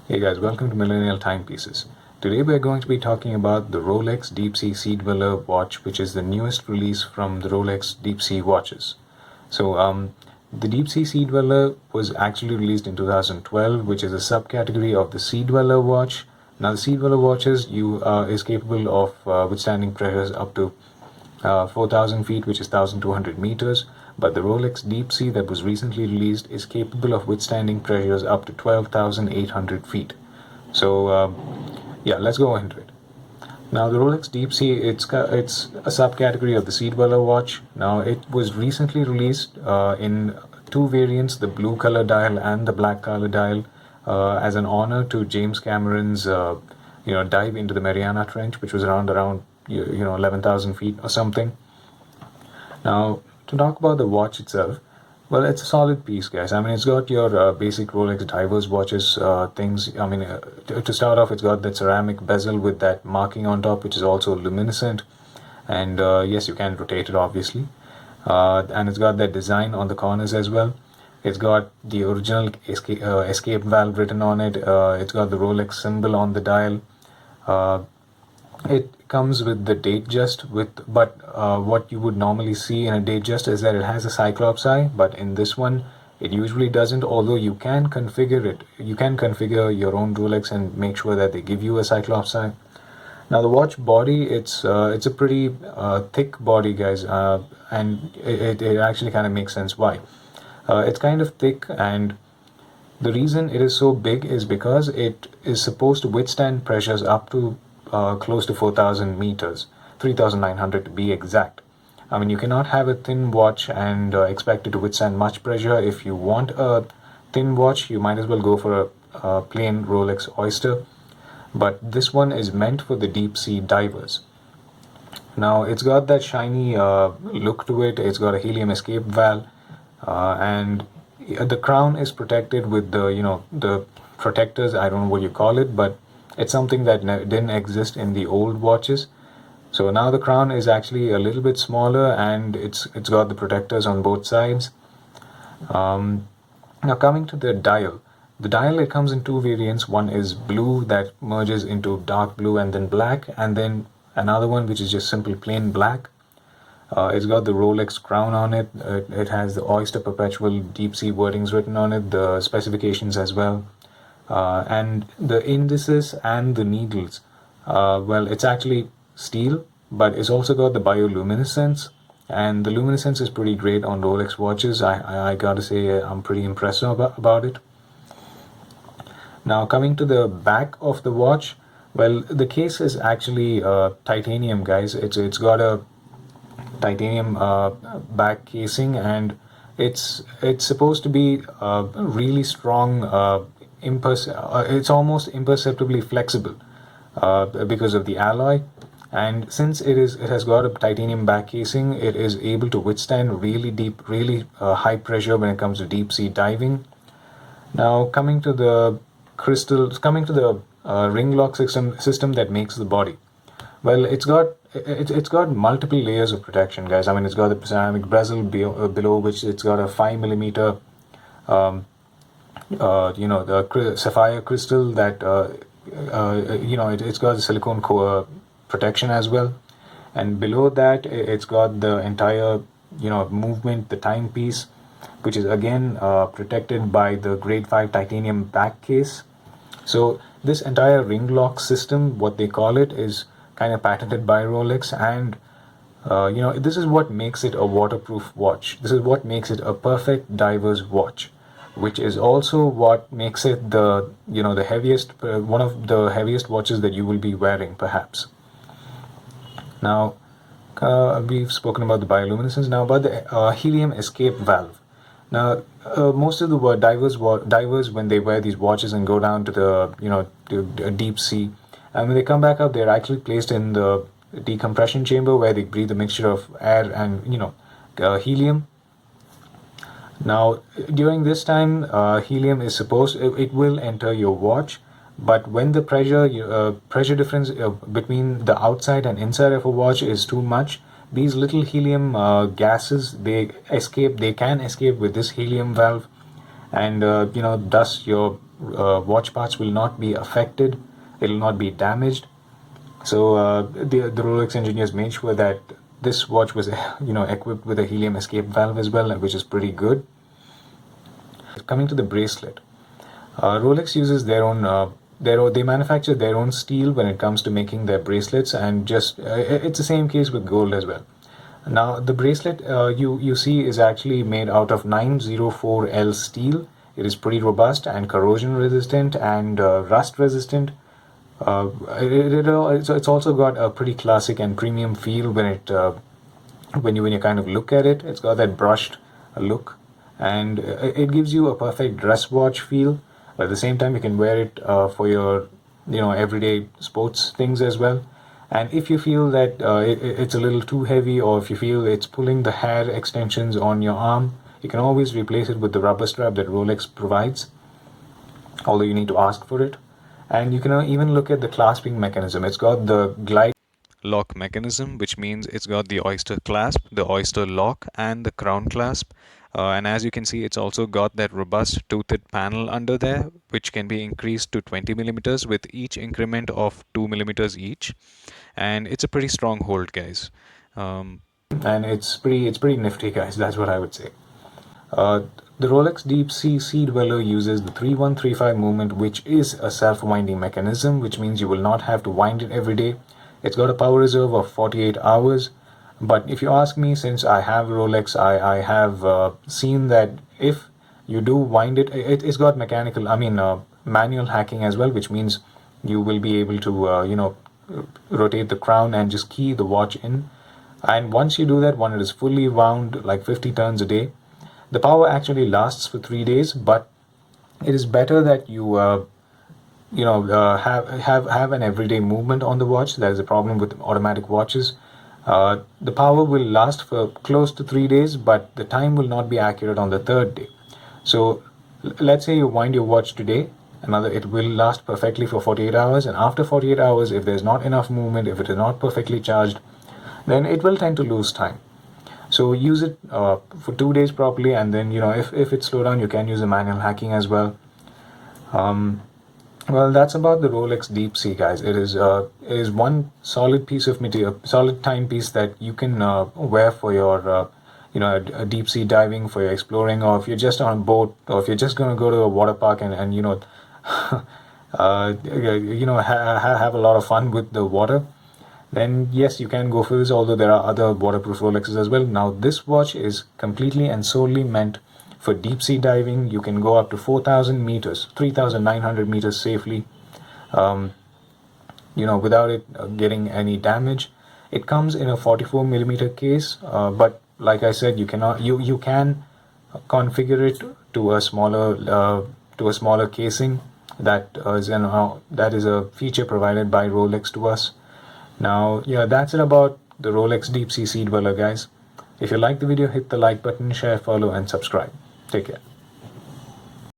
Hey guys, welcome to Millennial Timepieces. Today we're going to be talking about the Rolex DeepSea Sea Dweller watch, which is the newest release from the Rolex DeepSea watches. The DeepSea Sea Dweller was actually released in 2012, which is a subcategory of the Sea Dweller watch. Now, the Sea Dweller watches is capable of withstanding pressures up to 4,000 feet, which is 1,200 meters. But the Rolex DeepSea that was recently released is capable of withstanding pressures up to 12,800 feet. Yeah, let's go into it. Now, the Rolex DeepSea, it's a subcategory of the Sea Dweller watch. Now, it was recently released in two variants, the blue color dial and the black color dial, as an honor to James Cameron's dive into the Mariana Trench, which was around 11,000 feet or something. Now, to talk about the watch itself, well, it's a solid piece, guys. I mean, it's got your basic Rolex divers watches things. I mean, to start off, it's got that ceramic bezel with that marking on top, which is also luminescent. And yes, you can rotate it, obviously. And it's got that design on the corners as well. It's got the original escape valve written on it. It's got the Rolex symbol on the dial. It comes with the Datejust but what you would normally see in a Datejust is that it has a Cyclops eye, but in this one it usually doesn't, although you can configure it. You can configure your own Rolex and make sure that they give you a Cyclops eye. Now the watch body, it's a pretty thick body, guys, and it actually kind of makes sense why. It's kind of thick, and the reason it is so big is because it is supposed to withstand pressures up to close to 4,000 meters, 3,900 to be exact. I mean, you cannot have a thin watch and expect it to withstand much pressure. If you want a thin watch, you might as well go for a plain Rolex Oyster. But this one is meant for the deep sea divers. Now, it's got that shiny look to it. It's got a helium escape valve, and the crown is protected with the protectors. I don't know what you call it, but it's something that didn't exist in the old watches. So now the crown is actually a little bit smaller, and it's got the protectors on both sides. Now coming to the dial. The dial, it comes in two variants. One is blue that merges into dark blue and then black, and then another one which is just simple plain black. It's got the Rolex crown on it. It has the Oyester Perpetual deep sea wordings written on it, the specifications as well. And the indices and the needles, well, it's actually steel, but it's also got the bioluminescence, and the luminescence is pretty great on Rolex watches. I gotta say, I'm pretty impressed about it. Now coming to the back of the watch, well, the case is actually titanium, guys. It's got a titanium back casing, and it's supposed to be really strong. It's almost imperceptibly flexible because of the alloy, and since it has got a titanium back casing, it is able to withstand really deep, really high pressure when it comes to deep sea diving. Now coming to the ring lock system that makes the body. Well, it's got multiple layers of protection, guys. I mean, it's got the ceramic bezel below which it's got a 5 millimeter the sapphire crystal that it's got the silicone core protection as well, and below that it's got the entire movement, the timepiece, which is again protected by the grade 5 titanium back case. So this entire ring lock system, what they call it, is kind of patented by Rolex, and this is what makes it a waterproof watch. This is what makes it a perfect diver's watch, which is also what makes it the heaviest, one of the heaviest watches that you will be wearing, perhaps. Now, we've spoken about the bioluminescence. Now about the helium escape valve. Now, most of the divers, when they wear these watches and go down to the deep sea, and when they come back up, they're actually placed in the decompression chamber where they breathe a mixture of air and helium. Now, during this time, helium is it will enter your watch, but when the pressure difference between the outside and inside of a watch is too much, these little helium gases, they can escape with this helium valve, and thus your watch parts will not be affected, it will not be damaged. So the Rolex engineers made sure that this watch was equipped with a helium escape valve as well, which is pretty good. Coming to the bracelet, Rolex uses their own they manufacture their own steel when it comes to making their bracelets, and just it's the same case with gold as well. Now the bracelet you see is actually made out of 904L steel. It is pretty robust and corrosion resistant and rust resistant. It's also got a pretty classic and premium feel when you kind of look at it. It's got that brushed look, and it gives you a perfect dress watch feel. But at the same time, you can wear it for your everyday sports things as well. And if you feel that it's a little too heavy, or if you feel it's pulling the hair extensions on your arm, you can always replace it with the rubber strap that Rolex provides, although you need to ask for it. And you can even look at the clasping mechanism. It's got the glide lock mechanism, which means it's got the Oyester clasp, the Oyester lock, and the crown clasp. And as you can see, it's also got that robust toothed panel under there, which can be increased to 20 millimeters with each increment of 2 millimeters each. And it's a pretty strong hold, guys. And it's pretty nifty, guys. That's what I would say. The Rolex DeepSea Sea Dweller uses the 3135 movement, which is a self-winding mechanism, which means you will not have to wind it every day. It's got a power reserve of 48 hours. But if you ask me, since I have Rolex, I have seen that if you do wind it, it's got manual hacking as well, which means you will be able to, rotate the crown and just key the watch in. And once you do that, when it is fully wound, like 50 turns a day, the power actually lasts for 3 days. But it is better that you have an everyday movement on the watch. That is a problem with automatic watches. The power will last for close to 3 days, but the time will not be accurate on the third day. So let's say you wind your watch today, it will last perfectly for 48 hours, and after 48 hours, if there's not enough movement, if it is not perfectly charged, then it will tend to lose time. So use it for 2 days properly, and then if it's slow down, you can use the manual hacking as well. Well, that's about the Rolex DeepSea, guys. It is one solid piece of material, solid timepiece that you can wear for your a deep sea diving, for your exploring, or if you're just on a boat, or if you're just going to go to a water park and have a lot of fun with the water. Then yes, you can go for this, although there are other waterproof Rolexes as well. Now this watch is completely and solely meant for deep sea diving. You can go up to 4,000 meters, 3,900 meters safely, without it getting any damage. It comes in a 44 millimeter case, but like I said, you can configure it to a smaller casing. That is a feature provided by Rolex to us. Now, yeah, that's it about the Rolex DeepSea Sea Dweller, guys. If you like the video, hit the like button, share, follow, and subscribe. Take care.